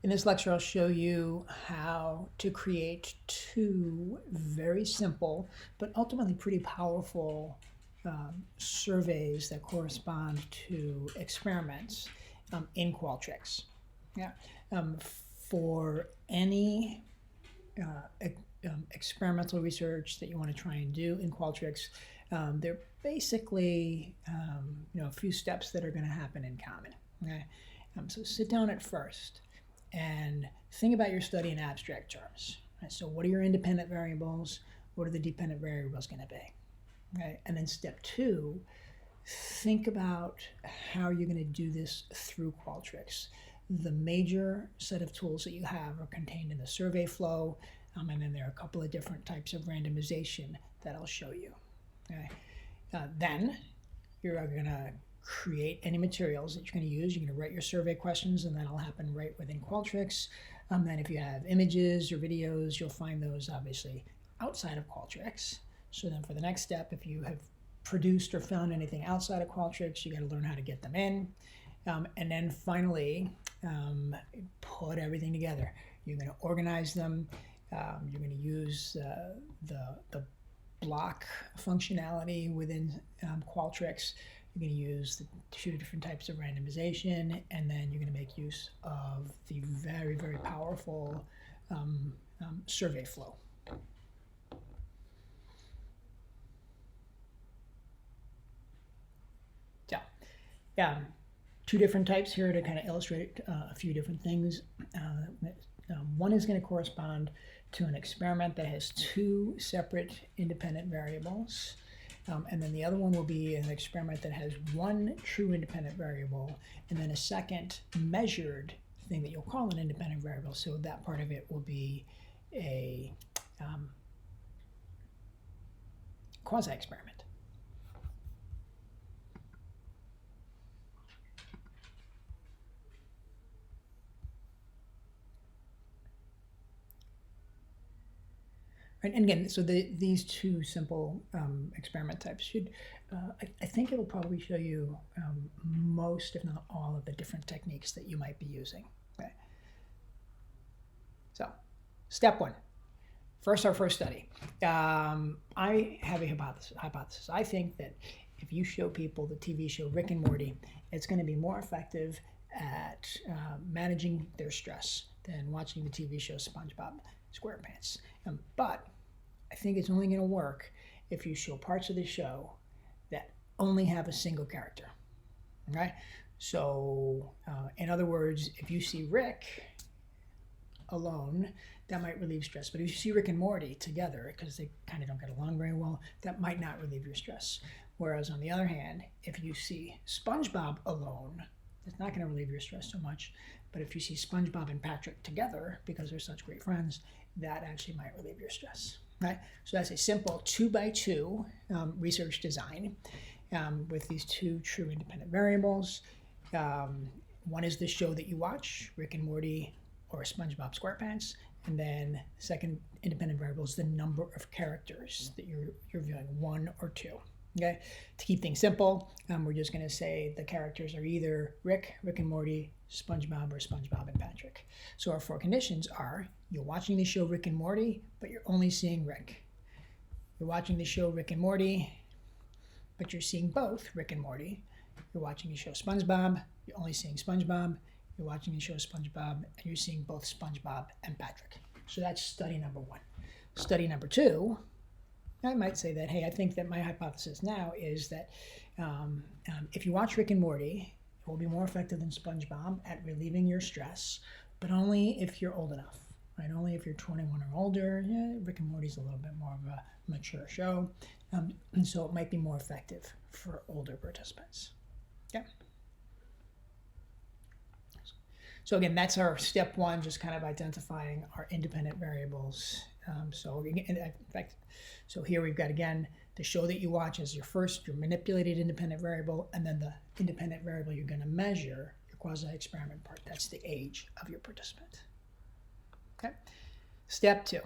In this lecture, I'll show you how to create two very simple but ultimately pretty powerful surveys that correspond to experiments in Qualtrics. Yeah. For any experimental research that you want to try and do in Qualtrics, there are basically a few steps that are going to happen in common. Okay? So sit down at first and think about your study in abstract terms. Right? So what are your independent variables? What are the dependent variables going to be? Okay? And then step two, think about how you're going to do this through Qualtrics. The major set of tools that you have are contained in the survey flow, and then there are a couple of different types of randomization that I'll show you. Okay? Then you're going to create any materials that you're going to use. You're going to write your survey questions, and that'll happen right within Qualtrics. Then if you have images or videos, you'll find those obviously outside of Qualtrics. So then for the next step, if you have produced or found anything outside of Qualtrics, you got to learn how to get them in. And then finally, put everything together. You're going to organize them. You're going to use the block functionality within Qualtrics. You're going to use the two different types of randomization, and then you're going to make use of the very, very powerful survey flow. So, yeah, two different types here to kind of illustrate a few different things. One is going to correspond to an experiment that has two separate independent variables. And then the other one will be an experiment that has one true independent variable and then a second measured thing that you'll call an independent variable. So that part of it will be a quasi-experiment. And again, so these two simple experiment types should, I think it'll probably show you most, if not all, of the different techniques that you might be using. Okay. So, step one. First, our first study. I have a hypothesis. I think that if you show people the TV show Rick and Morty, it's going to be more effective at managing their stress than watching the TV show SpongeBob SquarePants. But I think it's only going to work if you show parts of the show that only have a single character. Okay? So, in other words, if you see Rick alone, that might relieve stress. But if you see Rick and Morty together, because they kind of don't get along very well, that might not relieve your stress. Whereas on the other hand, if you see SpongeBob alone, it's not going to relieve your stress so much. But if you see SpongeBob and Patrick together, because they're such great friends, that actually might relieve your stress. Right? So that's a simple 2x2 research design with these two true independent variables. One is the show that you watch, Rick and Morty or SpongeBob SquarePants, and then the second independent variable is the number of characters that you're viewing, one or two. Okay, to keep things simple, we're just going to say the characters are either Rick and Morty, SpongeBob, or SpongeBob and Patrick. So our four conditions are: you're watching the show Rick and Morty, but you're only seeing Rick. You're watching the show Rick and Morty, but you're seeing both Rick and Morty. You're watching the show SpongeBob, you're only seeing SpongeBob. You're watching the show SpongeBob, and you're seeing both SpongeBob and Patrick. So that's study number one. Study number two, I might say that, hey, I think that my hypothesis now is that if you watch Rick and Morty, it will be more effective than SpongeBob at relieving your stress, but only if you're old enough, right? Only if you're 21 or older. Yeah, Rick and Morty's a little bit more of a mature show, and so it might be more effective for older participants. Okay. So again, that's our step one, just kind of identifying our independent variables. So here we've got, again, the show that you watch as your manipulated independent variable, and then the independent variable you're going to measure, your quasi-experiment part. That's the age of your participant. Okay. Step two.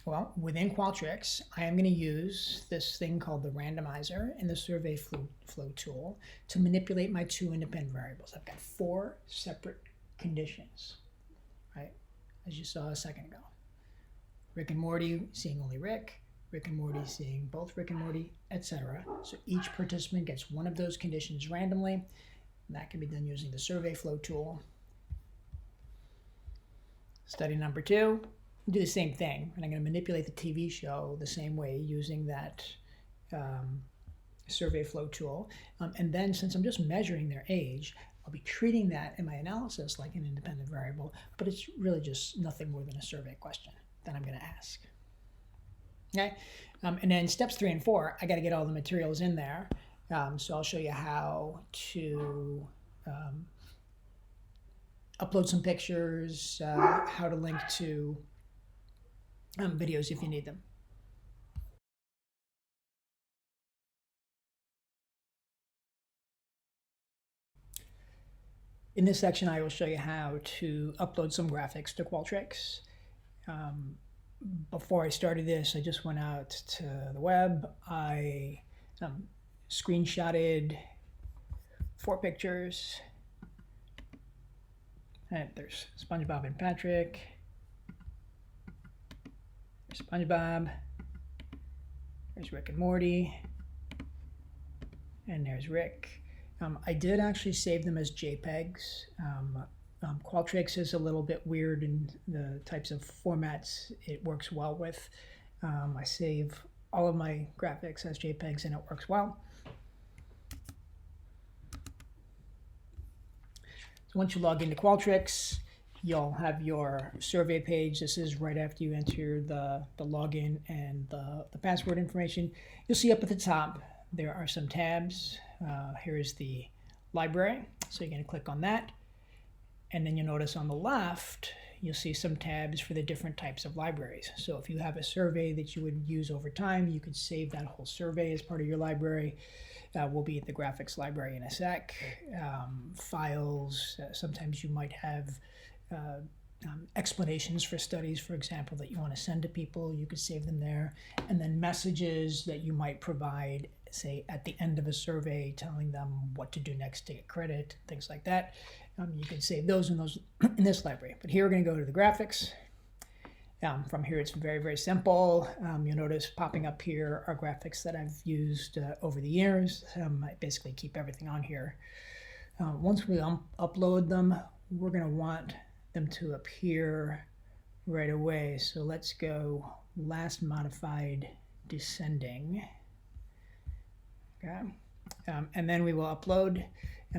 Well, within Qualtrics, I am going to use this thing called the randomizer and the survey flow tool to manipulate my two independent variables. I've got 4 separate conditions, right? As you saw a second ago. Rick and Morty seeing only Rick, Rick and Morty seeing both Rick and Morty, etc. So each participant gets one of those conditions randomly. And that can be done using the survey flow tool. Study number 2, do the same thing. And I'm going to manipulate the TV show the same way using that survey flow tool. And then since I'm just measuring their age, I'll be treating that in my analysis like an independent variable, but it's really just nothing more than a survey question that I'm going to ask. Okay, and then steps 3 and 4, I got to get all the materials in there. So I'll show you how to upload some pictures, how to link to videos if you need them. In this section, I will show you how to upload some graphics to Qualtrics. Before I started this, I just went out to the web. I screenshotted 4 pictures. And there's SpongeBob and Patrick. There's SpongeBob. There's Rick and Morty. And there's Rick. I did actually save them as JPEGs. Qualtrics is a little bit weird in the types of formats it works well with. I save all of my graphics as JPEGs and it works well. So once you log into Qualtrics, you'll have your survey page. This is right after you enter the login and the password information. You'll see up at the top there are some tabs. Here is the library, so you're going to click on that. And then you'll notice on the left, you'll see some tabs for the different types of libraries. So if you have a survey that you would use over time, you could save that whole survey as part of your library. We'll be at the graphics library in a sec. Files, sometimes you might have explanations for studies, for example, that you want to send to people. You could save them there. And then messages that you might provide, say, at the end of a survey, telling them what to do next to get credit, things like that. You can save those in this library. But here we're going to go to the graphics. From here, it's very, very simple. You'll notice popping up here are graphics that I've used over the years. I basically keep everything on here. Once we upload them, we're going to want them to appear right away. So let's go last modified descending. Okay. And then we will upload.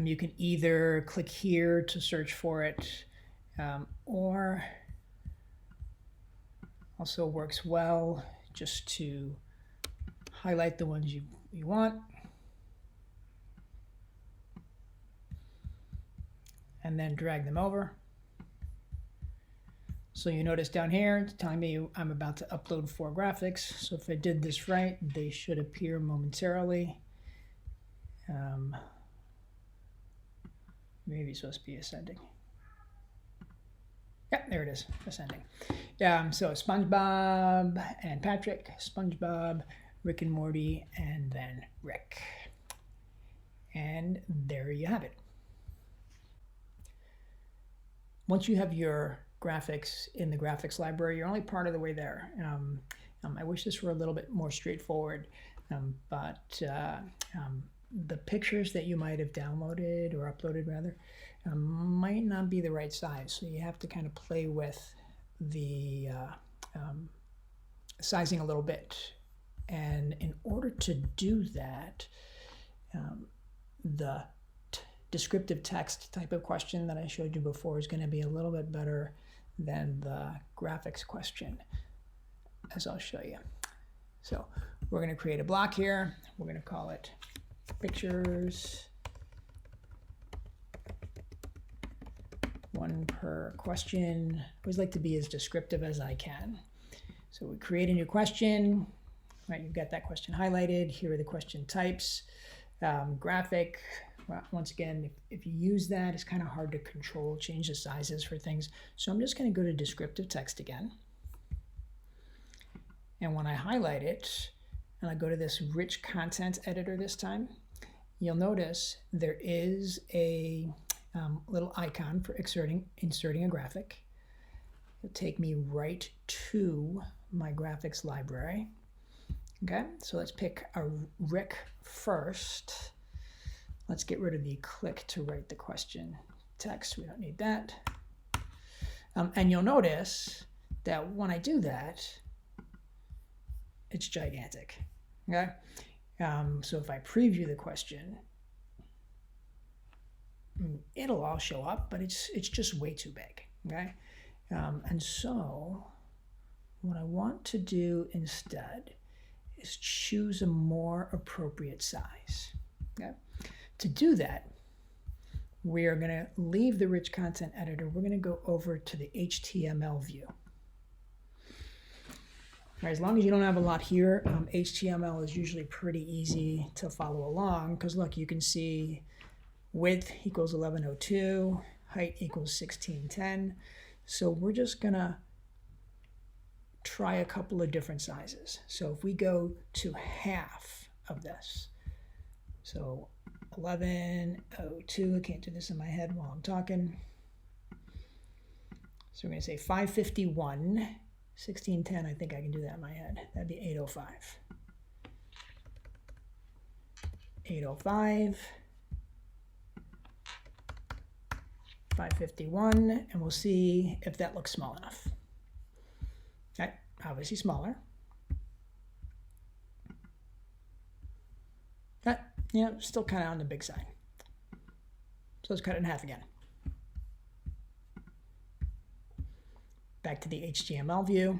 You can either click here to search for it, or also works well just to highlight the ones you want. And then drag them over. So you notice down here, it's telling me I'm about to upload 4 graphics. So if I did this right, they should appear momentarily. Maybe it's supposed to be ascending. Yeah, there it is, ascending. So SpongeBob and Patrick, SpongeBob, Rick and Morty, and then Rick. And there you have it. Once you have your graphics in the graphics library, you're only part of the way there. I wish this were a little bit more straightforward, but the pictures that you might have downloaded or uploaded rather might not be the right size. So you have to kind of play with the sizing a little bit. And in order to do that, the descriptive text type of question that I showed you before is going to be a little bit better than the graphics question, as I'll show you. So we're going to create a block here. We're going to call it pictures, 1 per question. I always like to be as descriptive as I can. So we create a new question, right? You've got that question highlighted. Here are the question types. Graphic, well, once again, if you use that, it's kind of hard to control, change the sizes for things. So I'm just going to go to descriptive text again. And when I highlight it, and I go to this rich content editor this time, you'll notice there is a little icon for inserting a graphic. It'll take me right to my graphics library. Okay, so let's pick a RIC first. Let's get rid of the click to write the question text. We don't need that. And you'll notice that when I do that, it's gigantic. Okay, so if I preview the question, it'll all show up, but it's just way too big. Okay, and so what I want to do instead is choose a more appropriate size. Okay, to do that, we are going to leave the rich content editor. We're going to go over to the HTML view. Right, as long as you don't have a lot here, HTML is usually pretty easy to follow along, because look, you can see width equals 1102, height equals 1610. So we're just going to try a couple of different sizes. So if we go to half of this, so 1102, I can't do this in my head while I'm talking. So we're going to say 551. 1610, I think I can do that in my head. That'd be 805. 805. 551, and we'll see if that looks small enough. Okay, obviously smaller. Yeah, still kind of on the big side. So let's cut it in half again. Back to the HTML view.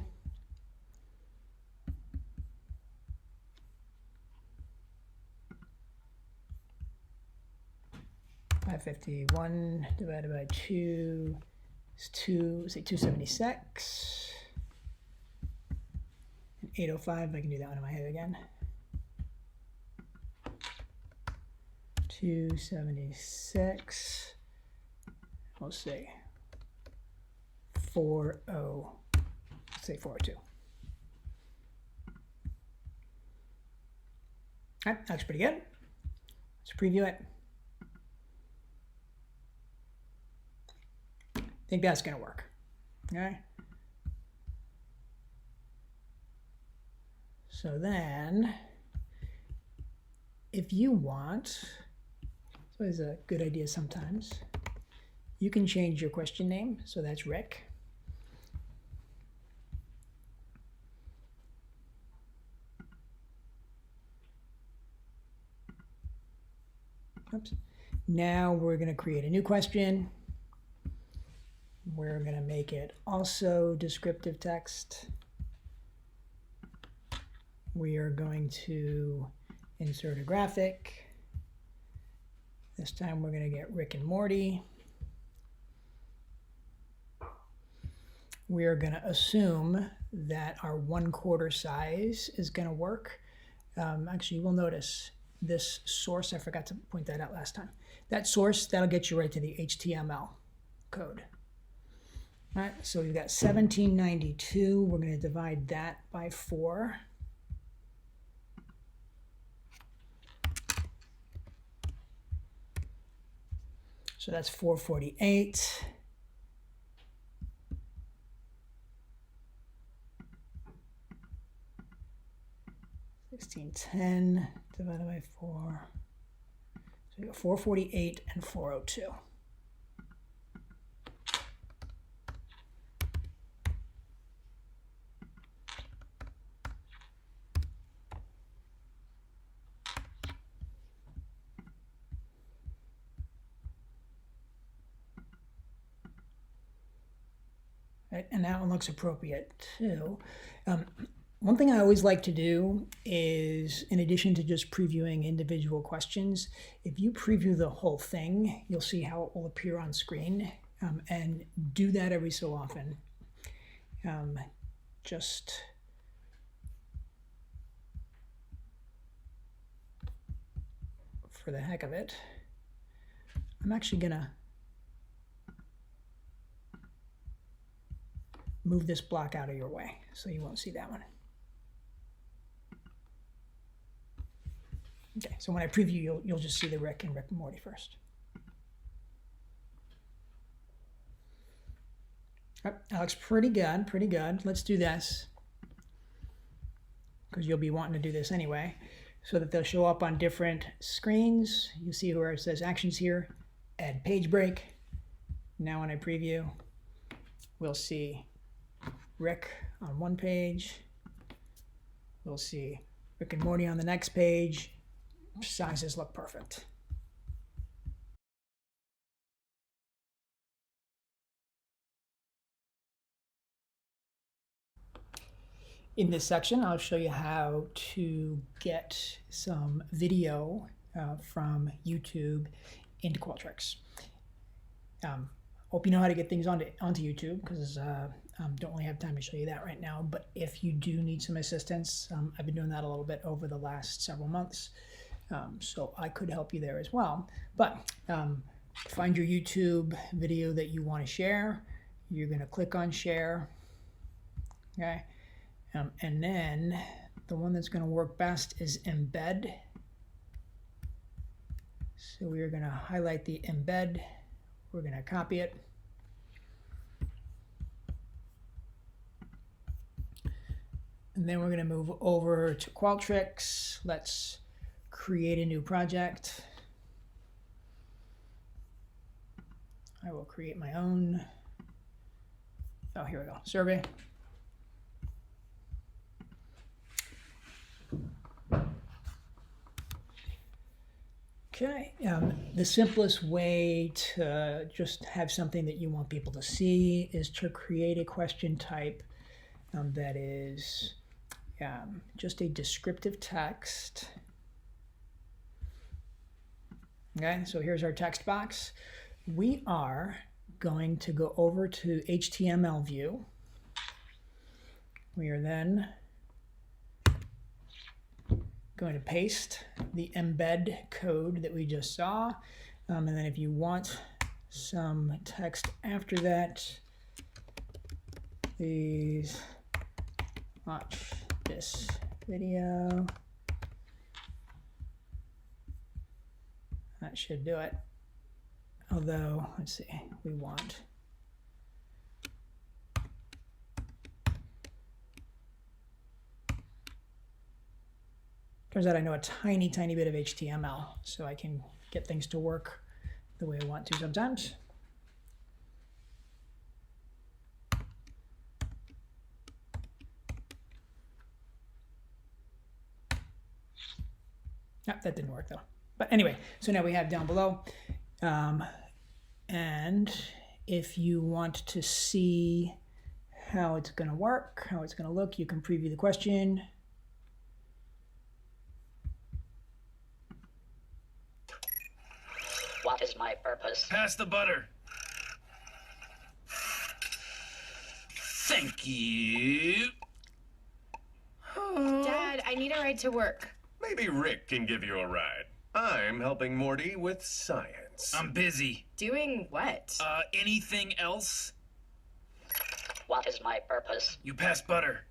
$551 divided by 2 is 276. And 805, I can do that one in my head again. 276. We'll say 40. Let's say 402. All right, looks pretty good. Let's preview it. I think that's going to work. Okay. So then, if you want, it's always a good idea sometimes, you can change your question name. So that's Rick. Oops. Now we're going to create a new question. We're going to make it also descriptive text. We are going to insert a graphic. This time we're going to get Rick and Morty. We are going to assume that our 1/4 size is going to work. Actually, you will notice this source, I forgot to point that out last time. That source, that'll get you right to the HTML code. All right, so we've got 1792. We're going to divide that by 4. So that's 448. $16.10 divided by 4. So we got 448 and 402. Right, and that one looks appropriate too. One thing I always like to do is, in addition to just previewing individual questions, if you preview the whole thing, you'll see how it will appear on screen, and do that every so often. Just for the heck of it, I'm actually gonna move this block out of your way so you won't see that one. Okay, so when I preview, you'll just see the Rick and Morty first. All right, that looks pretty good, pretty good. Let's do this, because you'll be wanting to do this anyway, so that they'll show up on different screens. You see where it says actions here, add page break. Now when I preview, we'll see Rick on one page. We'll see Rick and Morty on the next page. Sizes look perfect. In this section, I'll show you how to get some video from YouTube into Qualtrics. Hope you know how to get things onto YouTube, because don't really have time to show you that right now. But if you do need some assistance, I've been doing that a little bit over the last several months, so I could help you there as well. But find your YouTube video that you want to share. You're going to click on share. Okay. And then the one that's going to work best is embed. So we are going to highlight the embed. We're going to copy it. And then we're going to move over to Qualtrics. Let's create a new project. I will create my own. Oh, here we go. Survey. Okay, the simplest way to just have something that you want people to see is to create a question type that is just a descriptive text. Okay, so here's our text box. We are going to go over to HTML view. We are then going to paste the embed code that we just saw, and then if you want some text after that, please watch this video. That should do it. Although, let's see, we want turns out I know a tiny bit of HTML, so I can get things to work the way I want to sometimes. That didn't work though. But anyway, so now we have down below. And if you want to see how it's going to work, how it's going to look, you can preview the question. What is my purpose? Pass the butter. Thank you. Dad, I need a ride to work. Maybe Rick can give you a ride. I'm helping Morty with science. I'm busy. Doing what? Anything else? What is my purpose? You pass butter.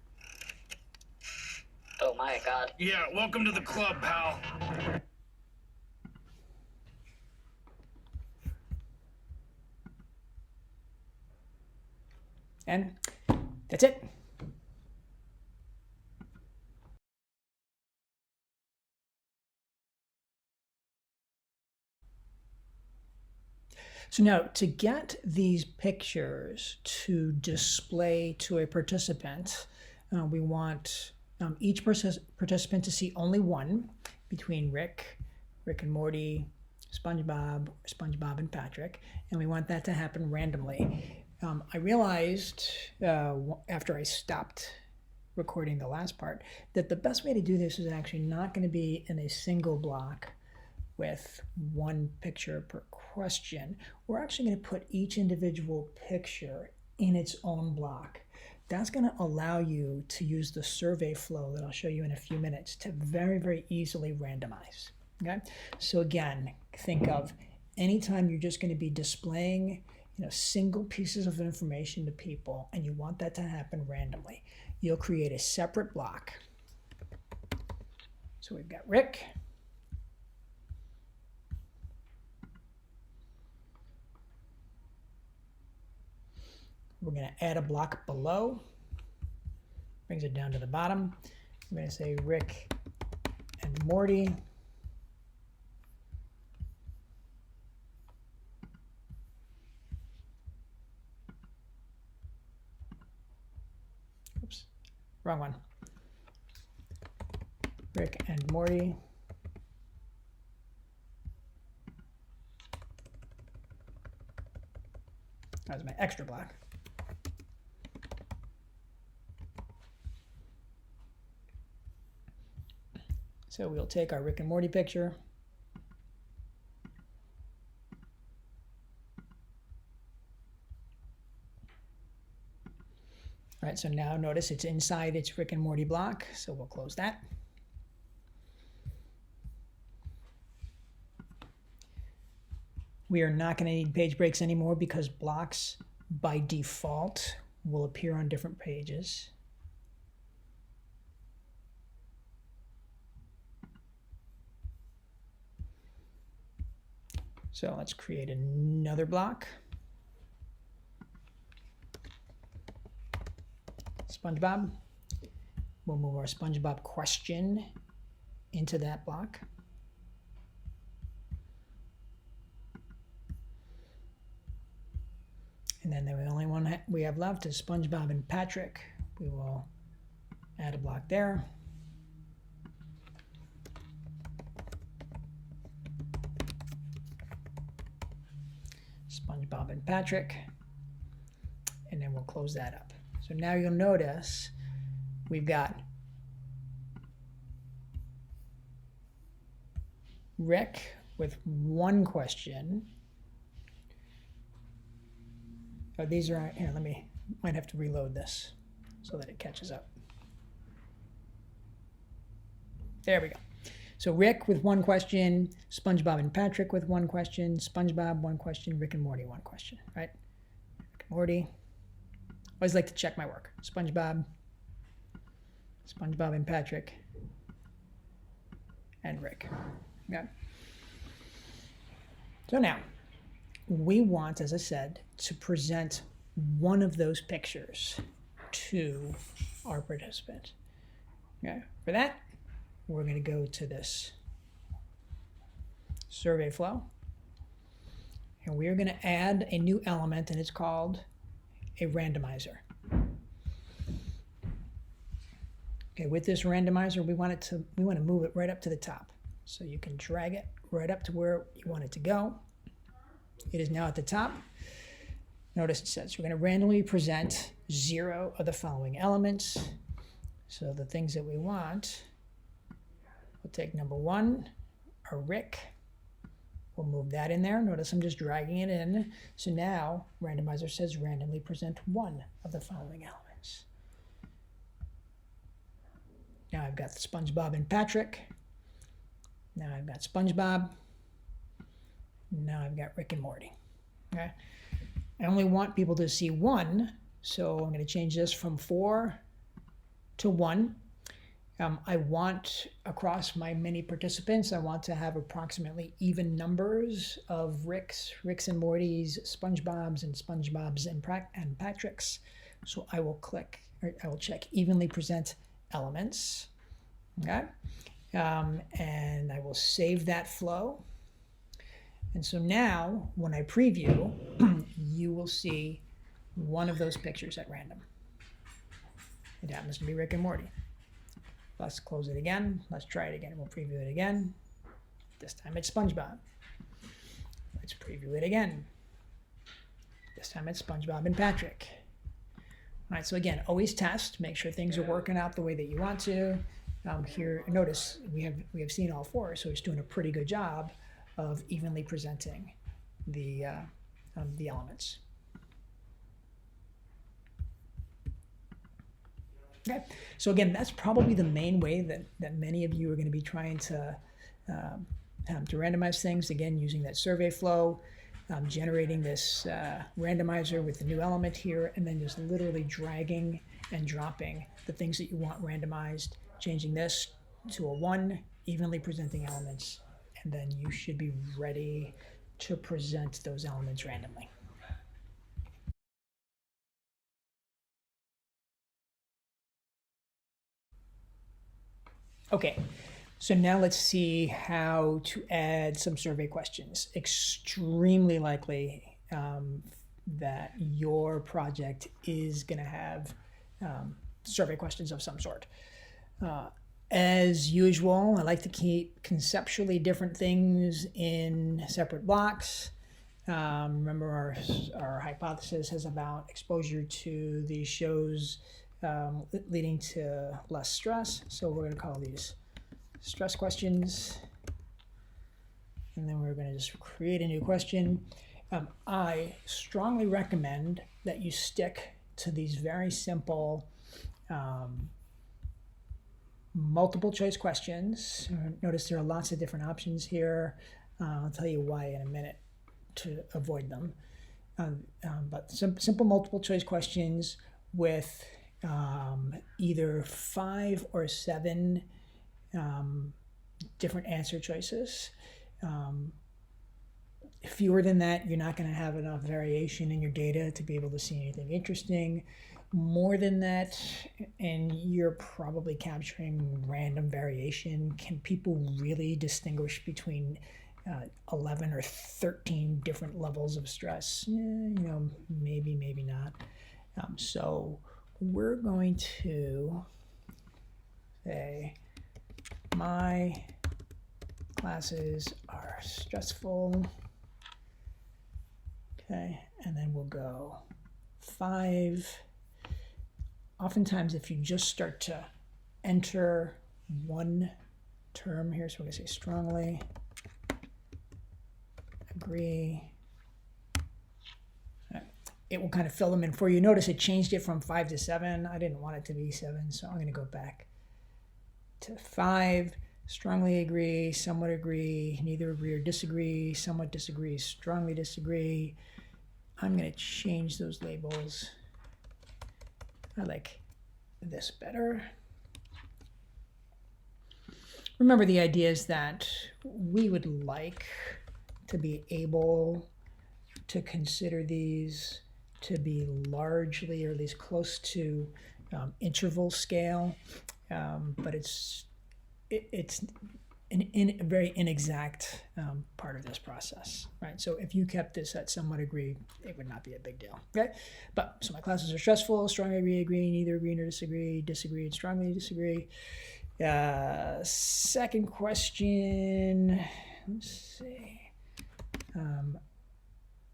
Oh my god. Yeah, welcome to the club, pal. And that's it. So now, to get these pictures to display to a participant, we want each participant to see only one between Rick and Morty, SpongeBob and Patrick, and we want that to happen randomly. I realized after I stopped recording the last part that the best way to do this is actually not going to be in a single block with one picture per question. We're actually going to put each individual picture in its own block. That's going to allow you to use the survey flow that I'll show you in a few minutes to very easily randomize. Okay, so again, think of anytime you're just going to be displaying single pieces of information to people and you want that to happen randomly, you'll create a separate block. So we've got Rick, We're going to add a block below. Brings it down to the bottom. I'm going to say Rick and Morty. Oops, wrong one. Rick and Morty. That was my extra block. So we'll take our Rick and Morty picture. All right, so now notice it's inside its Rick and Morty block, so we'll close that. We are not going to need page breaks anymore because blocks by default will appear on different pages. So let's create another block. SpongeBob. We'll move our SpongeBob question into that block. And then the only one we have left is SpongeBob and Patrick. We will add a block there. SpongeBob and Patrick. And then we'll close that up. So now you'll notice we've got Rick with one question. Oh, these are, here, might have to reload this so that it catches up. There we go. So Rick with one question, SpongeBob and Patrick with one question, SpongeBob one question, Rick and Morty one question, right? Rick and Morty. Always like to check my work. SpongeBob and Patrick, and Rick. Okay. So now, we want, as I said, to present one of those pictures to our participant. Okay. For that, we're going to go to this survey flow, and we are going to add a new element, and it's called a randomizer. Okay, with this randomizer, we want to move it right up to the top. So you can drag it right up to where you want it to go. It is now at the top. Notice it says we're going to randomly present 0 of the following elements. So the things that we want, we'll take number 1, our Rick. We'll move that in there. Notice I'm just dragging it in. So now randomizer says randomly present 1 of the following elements. Now I've got SpongeBob and Patrick. Now I've got SpongeBob. Now I've got Rick and Morty. Okay. I only want people to see 1, so I'm going to change this from 4 to 1. I want, across my many participants, I want to have approximately even numbers of Ricks and Mortys, SpongeBobs and Patricks. So I will check evenly present elements. Okay. And I will save that flow. And so now, when I preview, you will see one of those pictures at random. It happens to be Rick and Morty. Let's close it again. Let's try it again. We'll preview it again. This time it's SpongeBob. Let's preview it again. This time it's SpongeBob and Patrick. All right, so again, always test. Make sure things are working out the way that you want to. Here, notice we have seen all 4, so it's doing a pretty good job of evenly presenting the elements. Okay, so again, that's probably the main way that many of you are going to be trying to randomize things. Again, using that survey flow, generating this randomizer with the new element here, and then just literally dragging and dropping the things that you want randomized, changing this to a 1, evenly presenting elements, and then you should be ready to present those elements randomly. Okay, so now let's see how to add some survey questions. Extremely likely that your project is going to have survey questions of some sort. As usual, I like to keep conceptually different things in separate blocks. Remember, our hypothesis is about exposure to these shows leading to less stress. So we're going to call these stress questions. And then we're going to just create a new question. I strongly recommend that you stick to these very simple multiple choice questions. Notice there are lots of different options here. I'll tell you why in a minute to avoid them. But simple multiple choice questions with either 5 or 7 different answer choices. Fewer than that, you're not going to have enough variation in your data to be able to see anything interesting. More than that, and you're probably capturing random variation. Can people really distinguish between 11 or 13 different levels of stress? Maybe, maybe not. So we're going to say my classes are stressful. Okay, and then we'll go 5. Oftentimes, if you just start to enter one term here, so we're going to say strongly agree. It will kind of fill them in for you. Notice it changed it from 5 to 7. I didn't want it to be 7, so I'm going to go back to 5. Strongly agree, somewhat agree, neither agree or disagree, somewhat disagree, strongly disagree. I'm going to change those labels. I like this better. Remember, the idea is that we would like to be able to consider these to be largely, or at least close to, interval scale, but it's a very inexact part of this process, right? So if you kept this at somewhat agree, it would not be a big deal, okay? But so my classes are stressful, strongly agree, neither agree nor disagree, disagree and strongly disagree. Second question, let's see.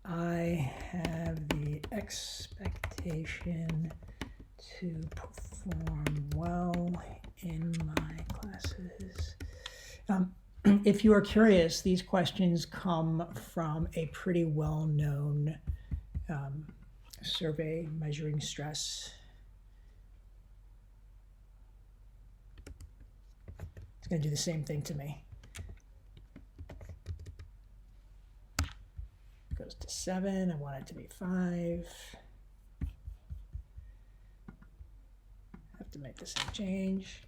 I have the expectation to perform well in my classes. If you are curious, these questions come from a pretty well-known survey measuring stress. It's going to do the same thing to me. It goes to 7. I want it to be 5. I have to make the same change.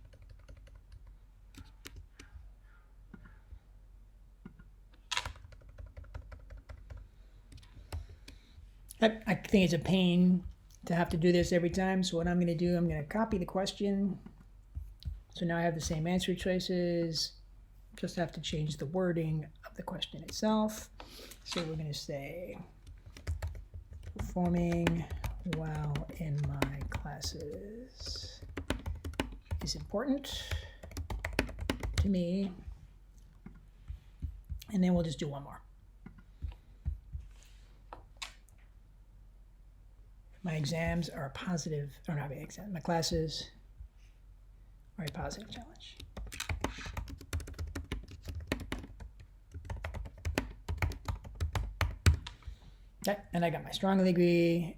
I think it's a pain to have to do this every time. So what I'm going to do, I'm going to copy the question. So now I have the same answer choices. Just have to change the wording of the question itself. So we're going to say, performing well in my classes is important to me. And then we'll just do one more. My exams are a positive, or not my exam, my classes are a positive challenge. Okay, and I got my strongly agree,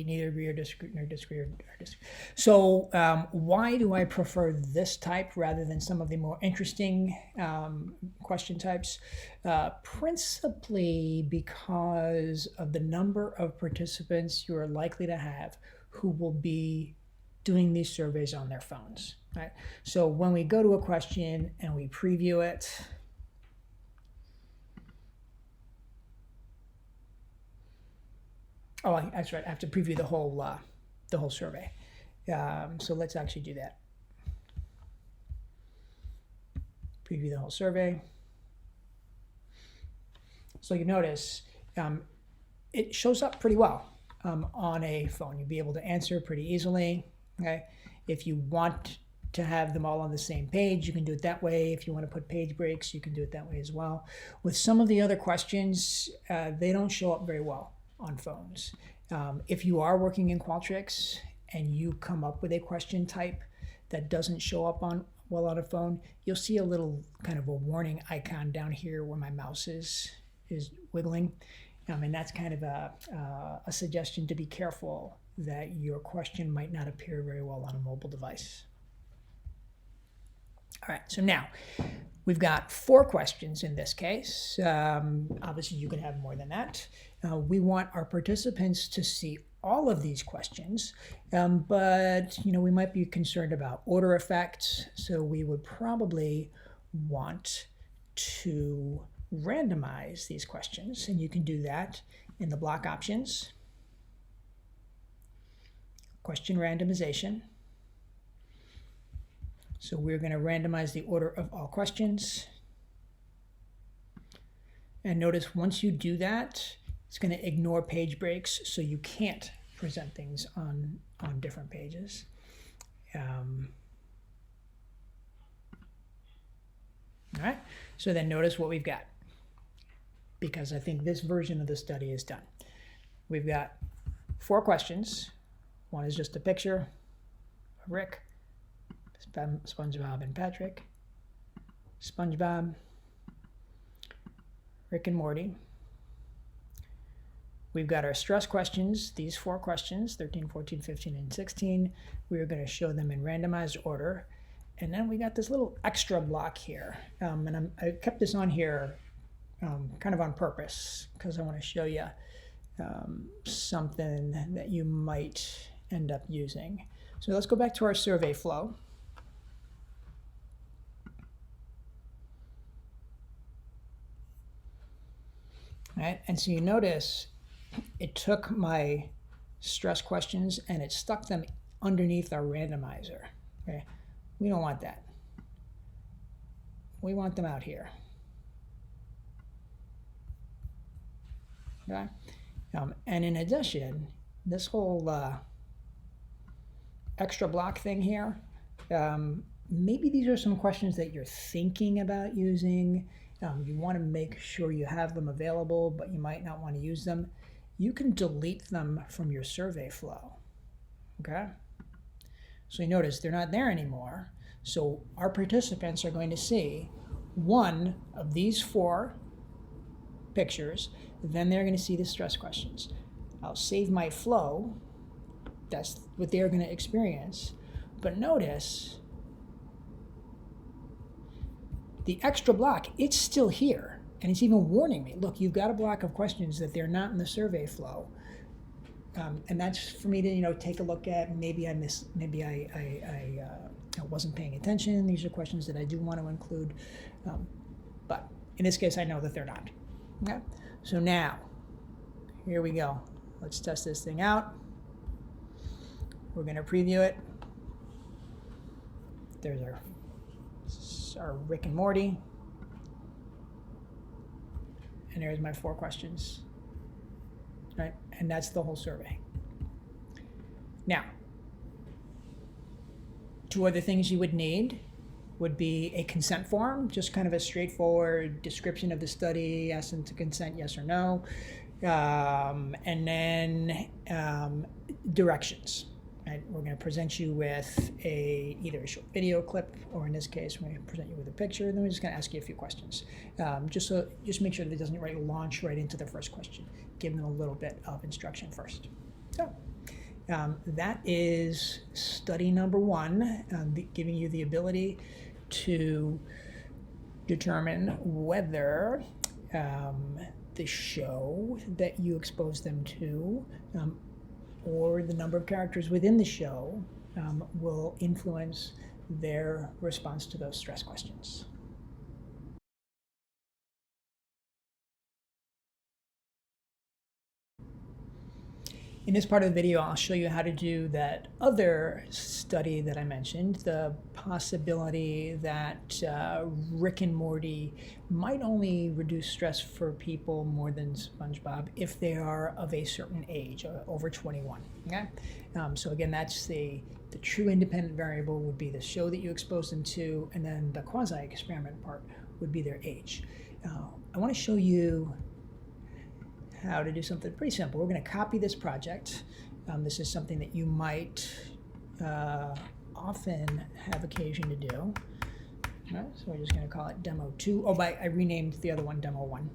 neither agree or disagree, or disagree. So why do I prefer this type rather than some of the more interesting question types? Principally because of the number of participants you are likely to have who will be doing these surveys on their phones, right? So when we go to a question and we preview it, oh, that's right. I have to preview the whole survey. So let's actually do that. preview the whole survey. So you notice it shows up pretty well on a phone. You'll be able to answer pretty easily. Okay, if you want to have them all on the same page, you can do it that way. If you want to put page breaks, you can do it that way as well. With some of the other questions, they don't show up very well on phones. If you are working in Qualtrics and you come up with a question type that doesn't show up on a phone, you'll see a little kind of a warning icon down here where my mouse is wiggling. And that's kind of a suggestion to be careful that your question might not appear very well on a mobile device. All right, so now we've got 4 questions in this case. Obviously, you can have more than that. We want our participants to see all of these questions, but we might be concerned about order effects, so we would probably want to randomize these questions, and you can do that in the block options, question randomization. So we're going to randomize the order of all questions. And notice once you do that, it's going to ignore page breaks, so you can't present things on different pages. All right, so then notice what we've got, because I think this version of the study is done. We've got 4 questions. One is just a picture of Rick, SpongeBob and Patrick, SpongeBob, Rick and Morty. We've got our stress questions, these 4 questions, 13, 14, 15, and 16. We are going to show them in randomized order. And then we got this little extra block here. And I kept this on here kind of on purpose because I want to show you something that you might end up using. So let's go back to our survey flow. Right, and so you notice it took my stress questions and it stuck them underneath our randomizer. Okay, we don't want that. We want them out here. Okay, and in addition, this whole extra block thing here, maybe these are some questions that you're thinking about using. You want to make sure you have them available, but you might not want to use them. You can delete them from your survey flow. Okay? So you notice they're not there anymore. So our participants are going to see one of these 4 pictures, then they're going to see the stress questions. I'll save my flow. That's what they're going to experience. But notice the extra block, it's still here. And it's even warning me, look, you've got a block of questions that they're not in the survey flow. And that's for me to take a look at. Maybe I wasn't paying attention. These are questions that I do want to include. But in this case, I know that they're not. Okay? So now, here we go. Let's test this thing out. We're going to preview it. There's our Rick and Morty. And there's my 4 questions. Right? And that's the whole survey. Now, 2 other things you would need would be a consent form, just kind of a straightforward description of the study, ask them to consent, yes or no, and then directions. Right? We're going to present you with either a short video clip, or in this case, we're going to present you with a picture, and then we're just going to ask you a few questions. Just make sure that it doesn't launch right into the first question. Give them a little bit of instruction first. So that is study number 1, giving you the ability to determine whether the show that you expose them to or the number of characters within the show will influence their response to those stress questions. In this part of the video, I'll show you how to do that other study that I mentioned, the possibility that Rick and Morty might only reduce stress for people more than SpongeBob if they are of a certain age, over 21. Okay? So again, that's the true independent variable would be the show that you expose them to, and then the quasi-experiment part would be their age. I want to show you how to do something pretty simple. We're going to copy this project. This is something that you might often have occasion to do. All right, so we're just going to call it Demo 2. Oh, I renamed the other one Demo 1.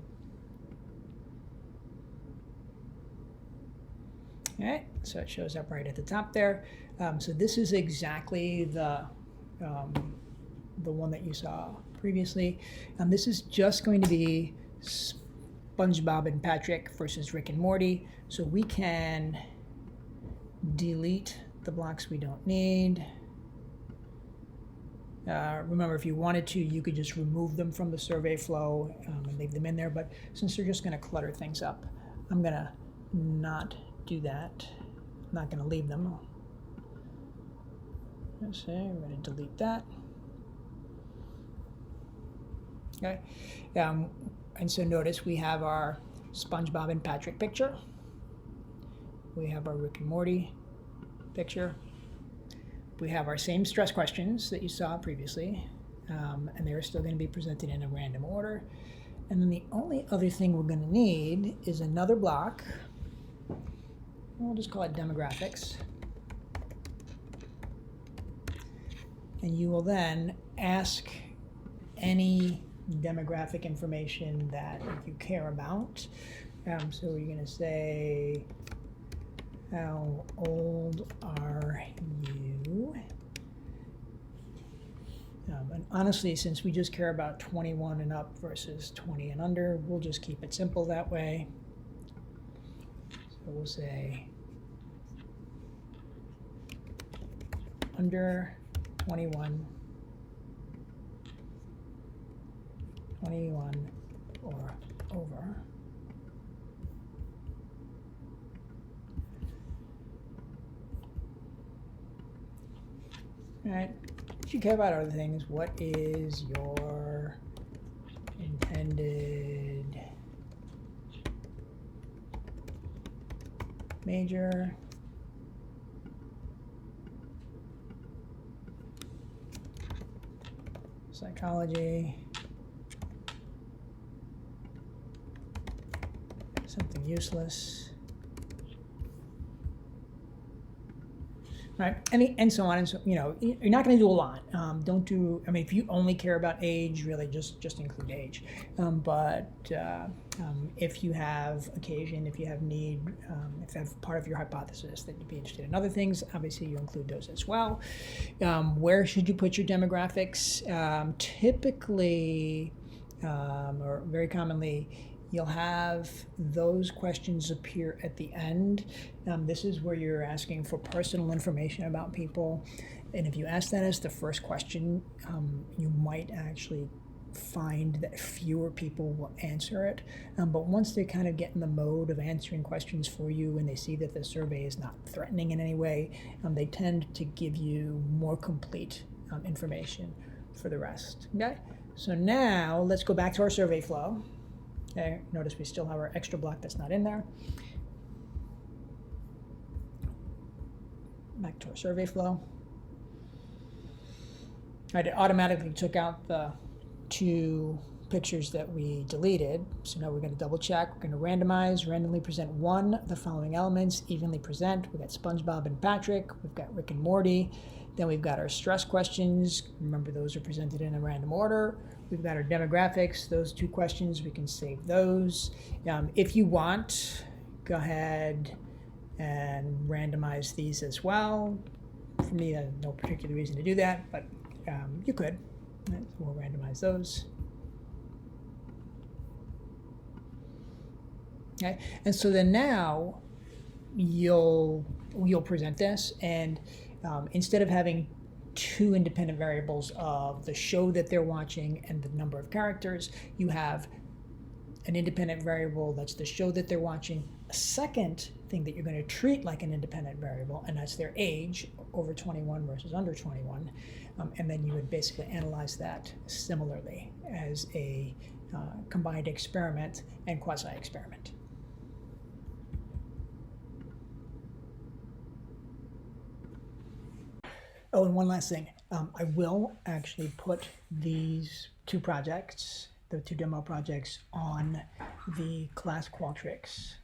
All right, so it shows up right at the top there. So this is exactly the one that you saw previously. This is just going to be SpongeBob and Patrick versus Rick and Morty. So we can delete the blocks we don't need. Remember, if you wanted to, you could just remove them from the survey flow and leave them in there. But since they're just going to clutter things up, I'm going to not do that. I'm not going to leave them. Let's see, I'm going to delete that. Okay. And so notice we have our SpongeBob and Patrick picture. We have our Rick and Morty picture. We have our same stress questions that you saw previously, and they're still going to be presented in a random order. And then the only other thing we're going to need is another block. We'll just call it demographics. And you will then ask any demographic information that you care about. So we're going to say, how old are you? And honestly, since we just care about 21 and up versus 20 and under, we'll just keep it simple that way. So we'll say under 21 or over. All right, if you care about other things, what is your intended major? Psychology. Something useless. Right, and so on, and so, you know, you're not going to do a lot. Don't do, I mean, if you only care about age, really just include age. But if you have occasion, if you have need, if that's part of your hypothesis that you'd be interested in other things, obviously you include those as well. Where should you put your demographics? Typically, or very commonly, you'll have those questions appear at the end. This is where you're asking for personal information about people. And if you ask that as the first question, you might actually find that fewer people will answer it. But once they kind of get in the mode of answering questions for you and they see that the survey is not threatening in any way, they tend to give you more complete information for the rest. Okay, so now let's go back to our survey flow. Okay, notice we still have our extra block that's not in there. Back to our survey flow. It automatically took out the 2 pictures that we deleted. So now we're going to double check. We're going to randomize, randomly present one of the following elements, evenly present. We've got SpongeBob and Patrick. We've got Rick and Morty. Then we've got our stress questions. Remember, those are presented in a random order. We've got our demographics. Those 2 questions, we can save those. If you want, go ahead and randomize these as well. For me, there's no particular reason to do that, but you could. Right, so we'll randomize those. Okay, and so then now you'll present this, and instead of having 2 independent variables of the show that they're watching and the number of characters, you have an independent variable that's the show that they're watching, A second thing that you're going to treat like an independent variable, and that's their age, over 21 versus under 21, and then you would basically analyze that similarly as a combined experiment and quasi-experiment. Oh, and one last thing. I will actually put these two projects, the two demo projects, on the Class Qualtrics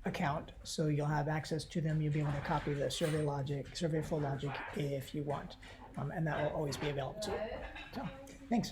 account, so you'll have access to them. You'll be able to copy the survey flow logic if you want, and that will always be available to you. So, thanks.